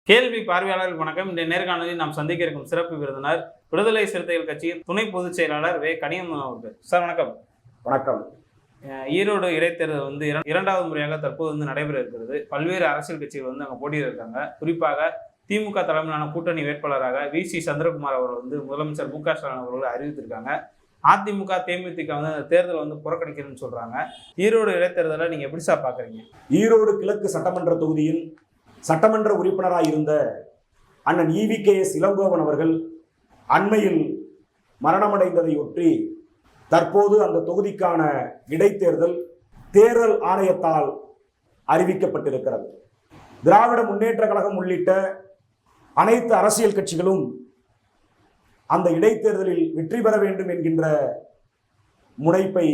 கேள்வி பார்வையாளர்கள் வணக்கம். இந்த நேர்காணலில் நாம் சந்திக்க இருக்கும் சிறப்பு விருந்தினர் விடுதலை சிறுத்தைகள் கட்சியின் துணை பொதுச் செயலாளர் வே. கனியன் அவர்கள். சார் வணக்கம். வணக்கம். ஈரோடு இடைத்தேர்தல் இரண்டாவது முறையாக தற்போது நடைபெற இருக்கிறது. பல்வேறு அரசியல் கட்சிகள் அங்கே போட்டியில் இருக்காங்க. குறிப்பாக திமுக தலைமையிலான கூட்டணி வேட்பாளராக வி.சி. சந்திரகுமார் அவர்கள் முதலமைச்சர் மு.க. ஸ்டாலின் அவர்கள் அறிவித்திருக்காங்க. அதிமுக தேமுதிக அந்த தேர்தலை புறக்கணிக்கணும்னு சொல்றாங்க. ஈரோடு இடைத்தேர்தலை நீங்க எப்படி சார் பாக்குறீங்க? ஈரோடு கிழக்கு சட்டமன்ற தொகுதியில் சட்டமன்ற உறுப்பினராக இருந்த அண்ணன் EVKS இளங்கோவன் அவர்கள் அண்மையில் மரணமடைந்ததை ஒட்டி தற்போது அந்த தொகுதிக்கான இடைத்தேர்தல் தேர்தல் ஆணையத்தால் அறிவிக்கப்பட்டிருக்கிறது. திராவிட முன்னேற்ற கழகம் உள்ளிட்ட அனைத்து அரசியல் கட்சிகளும் அந்த இடைத்தேர்தலில் வெற்றி பெற வேண்டும் என்கின்ற முனைப்பை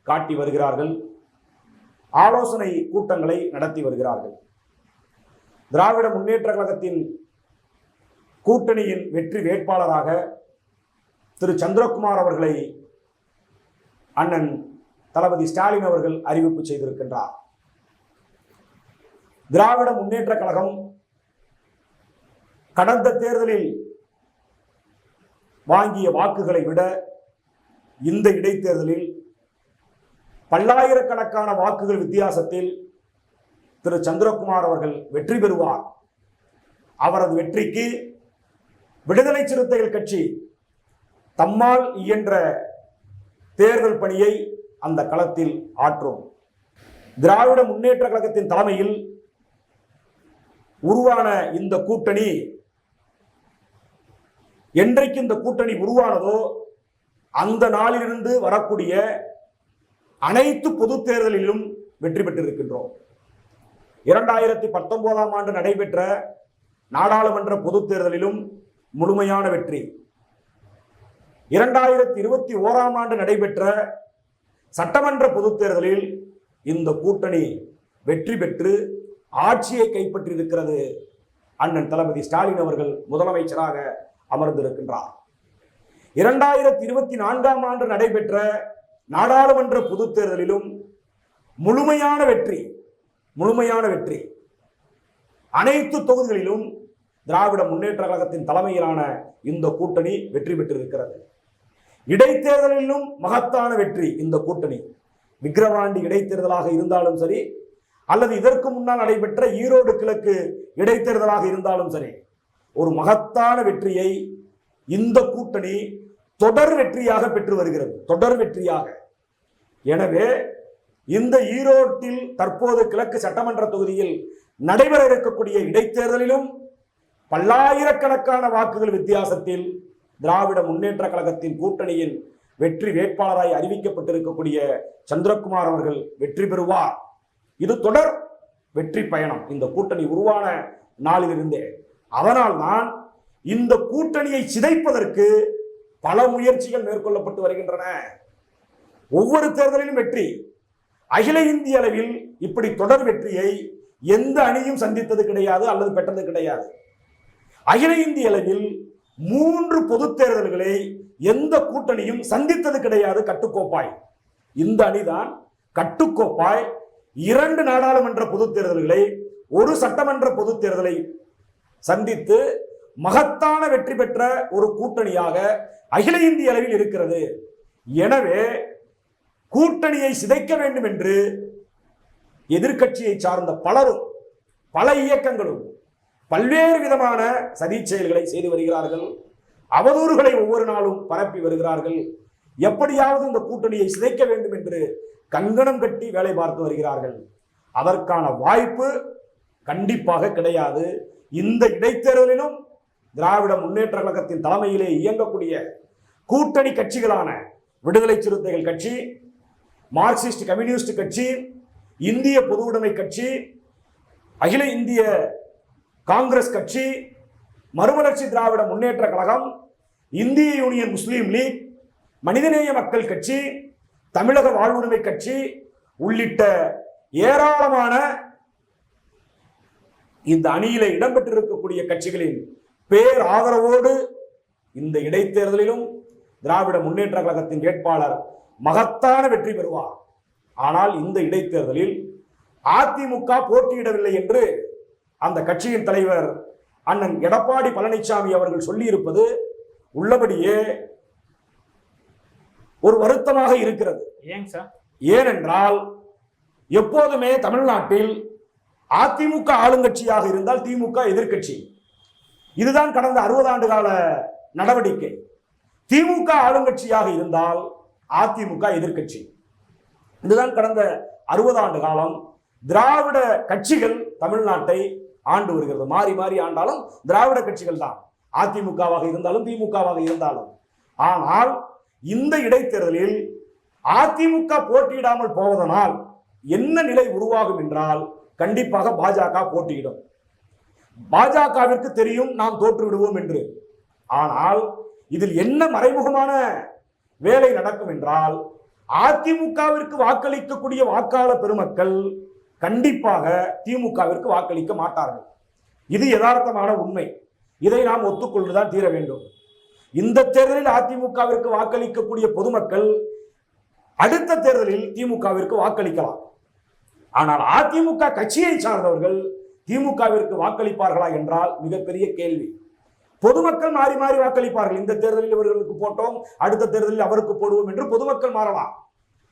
காட்டி வருகிறார்கள். ஆலோசனை கூட்டங்களை நடத்தி வருகிறார்கள். திராவிட முன்னேற்ற கழகத்தின் கூட்டணியின் வெற்றி வேட்பாளராக திரு சந்திரகுமார் அவர்களை அண்ணன் தளபதி ஸ்டாலின் அவர்கள் அறிவிப்பு செய்திருக்கின்றார். திராவிட முன்னேற்ற கழகம் கடந்த தேர்தலில் வாங்கிய வாக்குகளை விட இந்த இடைத்தேர்தலில் பல்லாயிரக்கணக்கான வாக்குகள் வித்தியாசத்தில் திரு சந்திரகுமார் அவர்கள் வெற்றி பெறுவார். அவரது வெற்றிக்கு விடுதலை சிறுத்தைகள் கட்சி தம்மால் இயன்ற தேர்தல் பணியை அந்த களத்தில் ஆற்றும். திராவிட முன்னேற்ற கழகத்தின் தலைமையில் உருவான இந்த கூட்டணி என்றைக்கு இந்த கூட்டணி உருவானதோ அந்த நாளிலிருந்து வரக்கூடிய அனைத்து பொது தேர்தலிலும் வெற்றி பெற்றிருக்கின்றோம். 2019 ஆண்டு நடைபெற்ற நாடாளுமன்ற பொதுத் தேர்தலிலும் முழுமையான வெற்றி. 2021 ஆண்டு நடைபெற்ற சட்டமன்ற பொதுத் தேர்தலில் இந்த கூட்டணி வெற்றி பெற்று ஆட்சியை கைப்பற்றியிருக்கிறது. அண்ணன் தளபதி ஸ்டாலின் அவர்கள் முதலமைச்சராக அமர்ந்திருக்கின்றார். 2024 ஆண்டு நடைபெற்ற நாடாளுமன்ற பொதுத் தேர்தலிலும் முழுமையான வெற்றி. அனைத்து தொகுதிகளிலும் திராவிட முன்னேற்ற கழகத்தின் தலைமையிலான இந்த கூட்டணி வெற்றி பெற்றிருக்கிறது. இடைத்தேர்தலிலும் மகத்தான வெற்றி. இந்த கூட்டணி விக்கிரவாண்டி இடைத்தேர்தலாக இருந்தாலும் சரி, அல்லது இதற்கு முன்னால் நடைபெற்ற ஈரோடு கிழக்கு இடைத்தேர்தலாக இருந்தாலும் சரி, ஒரு மகத்தான வெற்றியை இந்த கூட்டணி தொடர் வெற்றியாக பெற்று வருகிறது. தொடர் வெற்றியாக. எனவே இந்த ஈரோட்டில் தற்போது கிழக்கு சட்டமன்ற தொகுதியில் நடைபெற இருக்கக்கூடிய இடைத்தேர்தலிலும் பல்லாயிரக்கணக்கான வாக்குகள் வித்தியாசத்தில் திராவிட முன்னேற்ற கழகத்தின் கூட்டணியின் வெற்றி வேட்பாளராய் அறிவிக்கப்பட்டிருக்கக்கூடிய சந்திரகுமார் அவர்கள் வெற்றி பெறுவார். இது தொடர் வெற்றி பயணம் இந்த கூட்டணி உருவான நாளிலிருந்தே. அதனால் தான் இந்த கூட்டணியை சிதைப்பதற்கு பல முயற்சிகள் மேற்கொள்ளப்பட்டு வருகின்றன. ஒவ்வொரு தேர்தலிலும் வெற்றி. அகில இந்திய அளவில் இப்படி தொடர் வெற்றியை எந்த அணியும் சந்தித்தது கிடையாது அல்லது பெற்றது கிடையாது. அகில இந்திய அளவில் 3 பொது தேர்தல்களை எந்த கூட்டணியும் சந்தித்தது கிடையாது. கட்டுக்கோப்பாய் இந்த அணிதான் கட்டுக்கோப்பாய் 2 நாடாளுமன்ற பொது தேர்தல்களை, 1 சட்டமன்ற பொது தேர்தலை சந்தித்து மகத்தான வெற்றி பெற்ற ஒரு கூட்டணியாக அகில இந்திய அளவில் இருக்கிறது. எனவே கூட்டணியை சிதைக்க வேண்டும் என்று எதிர்க்கட்சியை சார்ந்த பலரும், பல இயக்கங்களும் பல்வேறு விதமான சதி செயல்களை செய்து வருகிறார்கள். அவதூறுகளை ஒவ்வொரு நாளும் பரப்பி வருகிறார்கள். எப்படியாவது இந்த கூட்டணியை சிதைக்க வேண்டும் என்று கங்கணம் கட்டி வேலை பார்த்து வருகிறார்கள். அதற்கான வாய்ப்பு கண்டிப்பாக கிடையாது. இந்த இடைத்தேர்தலிலும் திராவிட முன்னேற்ற கழகத்தின் தலைமையிலே இயங்கக்கூடிய கூட்டணி கட்சிகளான விடுதலை சிறுத்தைகள் கட்சி, மார்க்சிஸ்ட் கம்யூனிஸ்ட் கட்சி, இந்திய பொதுவுடைமை கட்சி, அகில இந்திய காங்கிரஸ் கட்சி, மறுமலர்ச்சி திராவிட முன்னேற்ற கழகம், இந்திய யூனியன் முஸ்லீம் லீக், மனிதநேய மக்கள் கட்சி, தமிழக வாழ்வுரிமை கட்சி உள்ளிட்ட ஏராளமான இந்த அணியில இடம்பெற்றிருக்கக்கூடிய கட்சிகளின் பேர் ஆதரவோடு இந்த இடைத்தேர்தலிலும் திராவிட முன்னேற்ற கழகத்தின் வேட்பாளர் மகத்தான வெற்றி பெறுவார். ஆனால் இந்த இடைத்தேர்தலில் அதிமுக போட்டியிடவில்லை என்று அந்த கட்சியின் தலைவர் அண்ணன் எடப்பாடி பழனிசாமி அவர்கள் சொல்லியிருப்பது உள்ளபடியே ஒரு வருத்தமாக இருக்கிறது. ஏங்க சார்? ஏனென்றால் எப்போதுமே தமிழ்நாட்டில் அதிமுக ஆளுங்கட்சியாக இருந்தால் திமுக எதிர்க்கட்சி. இதுதான் கடந்த 60 ஆண்டு கால நடவடிக்கை. திமுக ஆளுங்கட்சியாக இருந்தால் அதிமுக எதிர்க்கட்சி. இதுதான் கடந்த 60 ஆண்டு காலம் திராவிட கட்சிகள் தமிழ்நாட்டை ஆண்டு வருகிறது. மாறி மாறி ஆண்டாலும் திராவிட கட்சிகள் தான், அதிமுகவாக இருந்தாலும் திமுகவாக இருந்தாலும். ஆனால் இந்த இடைத்தேர்தலில் அதிமுக போட்டியிடாமல் போவதனால் என்ன நிலை உருவாகும் என்றால் கண்டிப்பாக பாஜக போட்டியிடும். பாஜகவிற்கு தெரியும் நாம் தோற்று விடுவோம் என்று. ஆனால் இதில் என்ன மறைமுகமான வேலை நடக்கும் என்றால் அதிமுகவிற்கு வாக்களிக்கக்கூடிய வாக்காளர் பெருமக்கள் கண்டிப்பாக திமுகவிற்கு வாக்களிக்க மாட்டார்கள். இது யதார்த்தமான உண்மை. இதை நாம் ஒத்துக்கொண்டுதான் தீர வேண்டும். இந்த தேர்தலில் அதிமுகவிற்கு வாக்களிக்கக்கூடிய பொதுமக்கள் அடுத்த தேர்தலில் திமுகவிற்கு வாக்களிக்கலாம். ஆனால் அதிமுக கட்சியை சார்ந்தவர்கள் திமுகவிற்கு வாக்களிப்பார்களா என்றால் மிகப்பெரிய கேள்வி. பொதுமக்கள் மாறி மாறி வாக்களிப்பார்கள். இந்த தேர்தலில் இவர்களுக்கு போட்டோம், அடுத்த தேர்தலில் அவருக்கு போடுவோம் என்று பொதுமக்கள் மாறலாம்.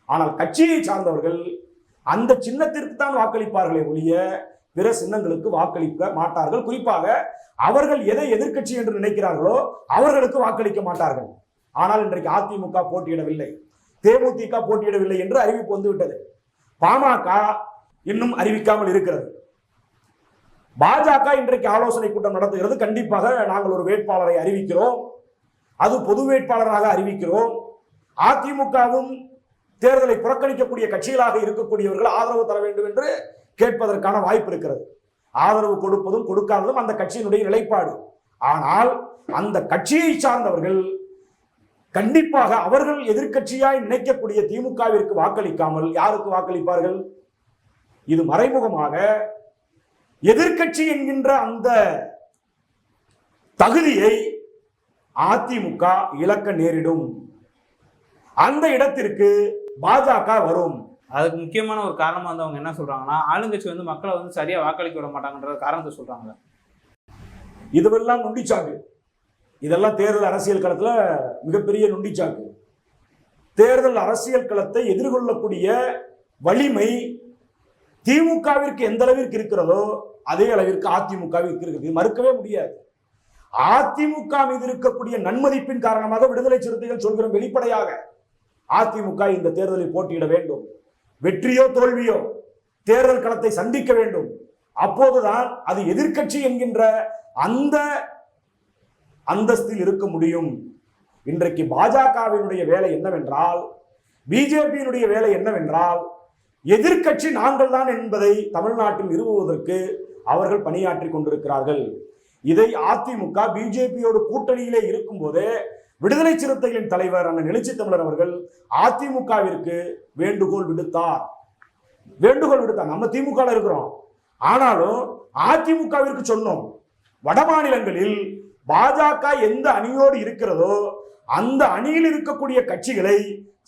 ஆனால் கட்சியை சார்ந்தவர்கள் அந்த சின்னத்திற்கு தான் வாக்களிப்பார்களே ஒழிய பிற சின்னங்களுக்கு வாக்களிக்க மாட்டார்கள். குறிப்பாக அவர்கள் எதை எதிர்க்கட்சி என்று நினைக்கிறார்களோ அவர்களுக்கு வாக்களிக்க மாட்டார்கள். ஆனால் இன்றைக்கு அதிமுக போட்டியிடவில்லை, தேமுதிக போட்டியிடவில்லை என்று அறிவிப்பு வந்துவிட்டது. பாமக இன்னும் அறிவிக்காமல் இருக்கிறது. பாஜக இன்றைக்கு ஆலோசனை கூட்டம் நடத்துகிறது. கண்டிப்பாக நாங்கள் ஒரு வேட்பாளரை அறிவிக்கிறோம், அது பொது வேட்பாளராக அறிவிக்கிறோம். அதிமுகவும் தேர்தலை புறக்கணிக்கக்கூடிய கட்சிகளாக இருக்கக்கூடியவர்கள் ஆதரவு தர வேண்டும் என்று கேட்பதற்கான வாய்ப்பு இருக்கிறது. ஆதரவு கொடுப்பதும் கொடுக்காததும் அந்த கட்சியினுடைய நிலைப்பாடு. ஆனால் அந்த கட்சியை சார்ந்தவர்கள் கண்டிப்பாக அவர்கள் எதிர்க்கட்சியாய் நினைக்கக்கூடிய திமுகவிற்கு வாக்களிக்காமல் யாருக்கு வாக்களிப்பார்கள்? இது மறைமுகமாக எதிர்க்கட்சி என்கின்ற அந்த தகுதியை அதிமுக இழக்க நேரிடும். அந்த இடத்திற்கு பாஜக வரும். அதுக்கு முக்கியமான ஒரு காரணமா வந்து அவங்க என்ன சொல்றாங்கன்னா, ஆளுங்கட்சி வந்து மக்களை வந்து சரியா வாக்களிக்க விட மாட்டாங்கன்ற காரணத்தை சொல்றாங்க. இதுவெல்லாம் நுண்டிச்சாக்கு. இதெல்லாம் தேர்தல் அரசியல் களத்துல மிகப்பெரிய நுண்டிச்சாக்கு. தேர்தல் அரசியல் களத்தை எதிர்கொள்ளக்கூடிய வலிமை திமுகவிற்கு எந்த அளவிற்கு இருக்கிறதோ அதே அளவிற்கு அதிமுகவிற்கு இருக்கிறது, மறுக்கவே முடியாது. அதிமுக மீது இருக்கக்கூடிய நன்மதிப்பின் காரணமாக விடுதலை சிறுத்தைகள் சொல்கிறோம் வெளிப்படையாக, அதிமுக இந்த தேர்தலில் போட்டியிட வேண்டும். வெற்றியோ தோல்வியோ தேர்தல் களத்தை சந்திக்க வேண்டும். அப்போதுதான் அது எதிர்க்கட்சி என்கின்ற அந்த அந்தஸ்தில் இருக்க முடியும். இன்றைக்கு பாஜகவினுடைய வேலை என்னவென்றால், பிஜேபியினுடைய வேலை என்னவென்றால், எதிர்க்கட்சி நாங்கள் தான் என்பதை தமிழ்நாட்டில் நிறுவுவதற்கு அவர்கள் பணியாற்றி கொண்டிருக்கிறார்கள். இதை அதிமுக பிஜேபியோடு கூட்டணியிலே இருக்கும் போதே விடுதலை சிறுத்தைகளின் தலைவர் அண்ணன் எழுச்சி தமிழர் அவர்கள் அதிமுகவிற்கு வேண்டுகோள் விடுத்தார். நம்ம திமுக இருக்கிறோம், ஆனாலும் அதிமுகவிற்கு சொன்னோம், வட மாநிலங்களில் பாஜக எந்த அணியோடு இருக்கிறதோ அந்த அணியில் இருக்கக்கூடிய கட்சிகளை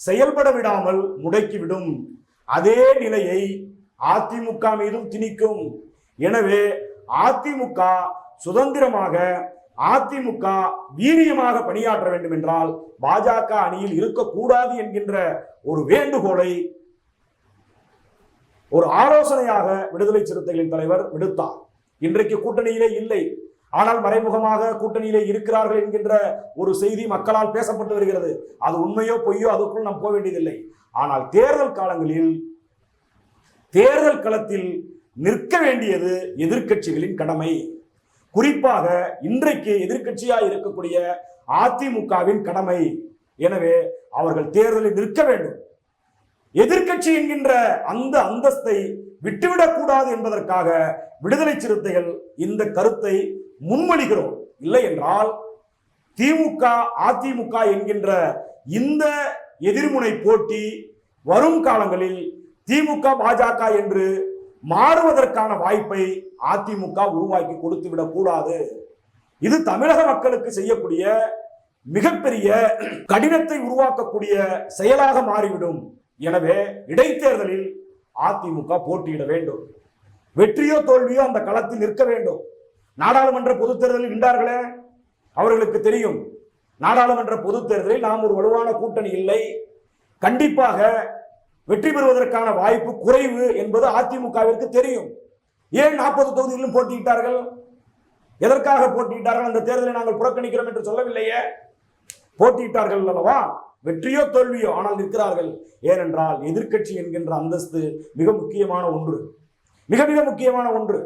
செயல்பட விடாமல் முடக்கிவிடும். அதே நிலையை அதிமுக மீதும் திணிக்கும். எனவே அதிமுக சுதந்திரமாக, அதிமுக வீரியமாக பணியாற்ற வேண்டும் என்றால் பாஜக அணியில் இருக்கக்கூடாது என்கின்ற ஒரு வேண்டுகோளை, ஒரு ஆலோசனையாக விடுதலை சிறுத்தைகளின் தலைவர் விடுத்தார். இன்றைக்கு கூட்டணியிலே இல்லை, ஆனால் மறைமுகமாக கூட்டணியிலே இருக்கிறார்கள் என்கின்ற ஒரு செய்தி மக்களால் பேசப்பட்டு வருகிறது. அது உண்மையோ பொய்யோ அதுக்குள் நாம் போக வேண்டியதில்லை. ஆனால் தேர்தல் காலங்களில் தேர்தல் களத்தில் நிற்க வேண்டியது எதிர்க்கட்சிகளின் கடமை. குறிப்பாக இன்றைக்கு எதிர்க்கட்சியாக இருக்கக்கூடிய அதிமுகவின் கடமை. எனவே அவர்கள் தேர்தலில் நிற்க வேண்டும். எதிர்க்கட்சி என்கின்ற அந்த அந்தஸ்தை விட்டுவிடக் கூடாது என்பதற்காக விடுதலை சிறுத்தைகள் இந்த கருத்தை முன்மொழிகிறோம். இல்லை என்றால் திமுக அதிமுக என்கின்ற இந்த எதிர்முனை போட்டி வரும் காலங்களில் திமுக பாஜக என்று மாறுவதற்கான வாய்ப்பை அதிமுக உருவாக்கி கொடுத்து விடக் கூடாது. இது தமிழக மக்களுக்கு செய்யக்கூடிய மிகப்பெரிய கடினத்தை உருவாக்கக்கூடிய செயலாக மாறிவிடும். எனவே இடைத்தேர்தலில் அதிமுக போட்டியிட வேண்டும். வெற்றியோ தோல்வியோ அந்த களத்தில் நிற்க வேண்டும். நாடாளுமன்ற பொதுத் தேர்தலில் நின்றார்களே, அவர்களுக்கு தெரியும் நாடாளுமன்ற பொதுத் தேர்தலில் நாம் ஒரு வலுவான கூட்டணி இல்லை, கண்டிப்பாக வெற்றி பெறுவதற்கான வாய்ப்பு குறைவு என்பது அதிமுகவிற்கு தெரியும். ஏன் 40 தொகுதிகளிலும் போட்டியிட்டார்கள்? எதற்காக போட்டியிட்டார்கள்? அந்த தேர்தலை நாங்கள் புறக்கணிக்கிறோம் என்று சொல்லவில்லையே, போட்டியிட்டார்கள் அல்லவா? வெற்றியோ தோல்வியோ ஆனால் நிற்கிறார்கள். ஏனென்றால் எதிர்க்கட்சி என்கின்ற அந்தஸ்து மிக முக்கியமான ஒன்று, மிக மிக முக்கியமான ஒன்று.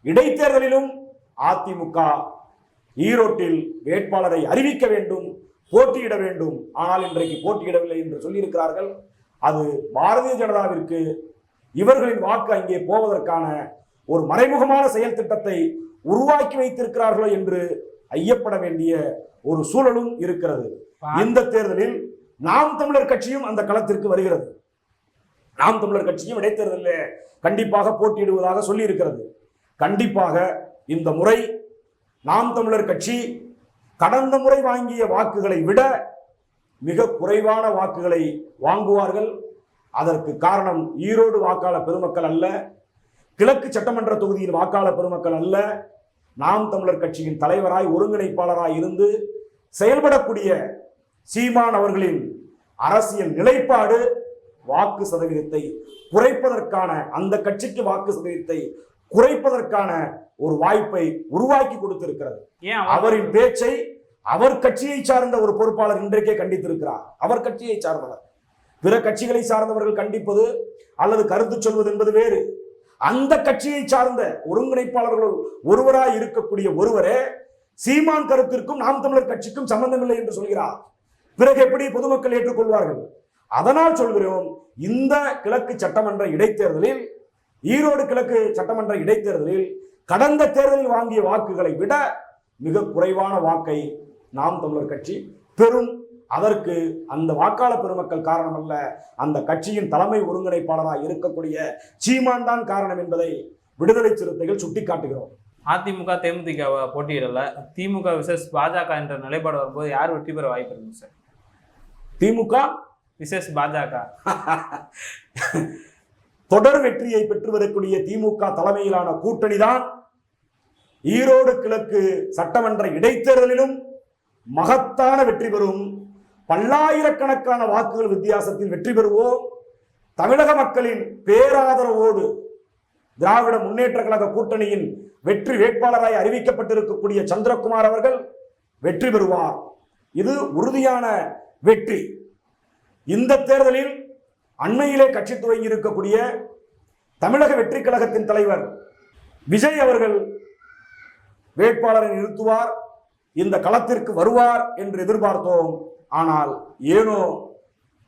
இடைத்தேர்தலிலும் அதிமுக ஈரோட்டில் வேட்பாளரை அறிவிக்க வேண்டும், போட்டியிட வேண்டும். ஆனால் இன்றைக்கு போட்டியிடவில்லை என்று சொல்லியிருக்கிறார்கள். அது பாரதிய ஜனதாவிற்கு இவர்களின் வாக்கு அங்கே போவதற்கான ஒரு மறைமுகமான செயல் திட்டத்தை உருவாக்கி வைத்திருக்கிறார்களோ என்று ஐயப்பட வேண்டிய ஒரு சூழலும் இருக்கிறது. இந்த தேர்தலில் நாம் தமிழர் கட்சியும் அந்த களத்திற்கு வருகிறது. நாம் தமிழர் கட்சியும் இடைத்தேர்தலில் கண்டிப்பாக போட்டியிடுவதாக சொல்லி இருக்கிறது. கண்டிப்பாக இந்த முறை நாம் தமிழர் கட்சி கடந்த முறை வாங்கிய வாக்குகளை விட மிக குறைவான வாக்குகளை வாங்குவார்கள். அதற்கு காரணம் ஈரோடு வாக்காளர் பெருமக்கள் அல்ல, கிழக்கு சட்டமன்ற தொகுதியின் வாக்காளர் பெருமக்கள் அல்ல, நாம் தமிழர் கட்சியின் தலைவராய் ஒருங்கிணைப்பாளராய் இருந்து செயல்படக்கூடிய சீமான் அவர்களின் அரசியல் நிலைப்பாடு வாக்கு சதவீதத்தை குறைப்பதற்கான, அந்த கட்சிக்கு வாக்கு சதவீதத்தை குறைப்பதற்கான ஒரு வாய்ப்பை உருவாக்கி கொடுத்திருக்கிறது. அவரின் பேச்சை அவர் கட்சியை சார்ந்த ஒரு பொறுப்பாளர் இன்றைக்கே கண்டித்திருக்கிறார். அவர் கட்சியை சார்ந்தவர், பிற கட்சிகளை சார்ந்தவர்கள் கண்டிப்பது அல்லது கருத்து சொல்வது என்பது வேறு. அந்த கட்சியை சார்ந்த ஒருங்கிணைப்பாளர்கள் ஒருவராய் இருக்கக்கூடிய ஒருவரே சீமான் கருத்திற்கும் நாம் தமிழர் கட்சிக்கும் சம்பந்தமில்லை என்று சொல்கிறார். பிறகு எப்படி பொதுமக்கள் ஏற்றுக்கொள்வார்கள்? அதனால் சொல்கிறோம், இந்த கிழக்கு சட்டமன்ற இடைத்தேர்தலில், ஈரோடு கிழக்கு சட்டமன்ற இடைத்தேர்தலில் கடந்த தேர்தலில் வாங்கிய வாக்குகளை விட மிக குறைவான வாக்கை நாம் தமிழர் கட்சி பெறும். அதற்கு அந்த வாக்காளர் பெருமக்கள் காரணம் அல்ல, அந்த கட்சியின் தலைமை ஒருங்கிணைப்பாளராக இருக்கக்கூடிய சீமான் தான் காரணம் என்பதை விடுதலை சிறுத்தைகள் சுட்டிக்காட்டுகிறோம். அதிமுக தேமுதிக போட்டியிடல, திமுக விசஸ் பாஜக என்ற நிலைப்பாடு வரும்போது யார் வெற்றி பெற வாய்ப்பு இருக்கு சார்? திமுக விசஸ் பாஜக தொடர் வெற்றியை பெற்று வரக்கூடிய திமுக தலைமையிலான கூட்டணி தான் ஈரோடு கிழக்கு சட்டமன்ற இடைத்தேர்தலிலும் மகத்தான வெற்றி பெறும். பல்லாயிரக்கணக்கான வாக்குகள் வித்தியாசத்தில் வெற்றி பெறுவோம். தமிழக மக்களின் பேராதரவோடு திராவிட முன்னேற்ற கழக கூட்டணியின் வெற்றி வேட்பாளராய் அறிவிக்கப்பட்டிருக்கக்கூடிய சந்திரகுமார் அவர்கள் வெற்றி பெறுவார். இது உறுதியான வெற்றி. இந்த தேர்தலில் அண்மையிலே கட்சி துவங்கி இருக்கக்கூடிய தமிழக வெற்றி கழகத்தின் தலைவர் விஜய் அவர்கள் வேட்பாளரை நிறுத்துவார், இந்த களத்திற்கு வருவார் என்று எதிர்பார்த்தோம். ஆனால் ஏனோ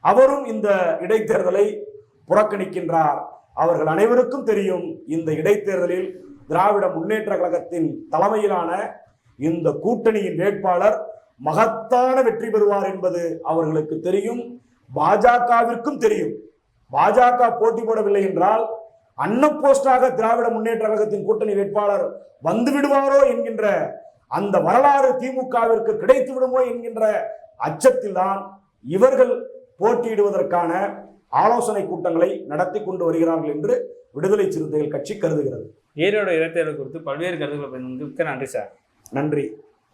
அவரும் இந்த இடைத்தேர்தலை புறக்கணிக்கின்றார். அவர்கள் அனைவருக்கும் தெரியும், இந்த இடைத்தேர்தலில் திராவிட முன்னேற்ற கழகத்தின் தலைமையிலான இந்த கூட்டணியின் வேட்பாளர் மகத்தான வெற்றி பெறுவார் என்பது அவர்களுக்கு தெரியும், பாஜகவிற்கும் தெரியும். பாஜக போட்டி போடவில்லை என்றால் அன்னப்போஸ்டாக திராவிட முன்னேற்ற கழகத்தின் கூட்டணி வேட்பாளர் வந்து விடுவாரோ என்கின்ற அந்த வரலாறு திமுகவிற்கு கிடைத்து விடுமோ என்கின்ற அச்சத்தில் தான் இவர்கள் போட்டியிடுவதற்கான ஆலோசனை கூட்டங்களை நடத்தி கொண்டு வருகிறார்கள் என்று விடுதலை சிறுத்தைகள் கட்சி கருதுகிறது. ஈரோடு இடைத்தேர்தல் குறித்து பல்வேறு கருத்துக்களை நன்றி சார். நன்றி.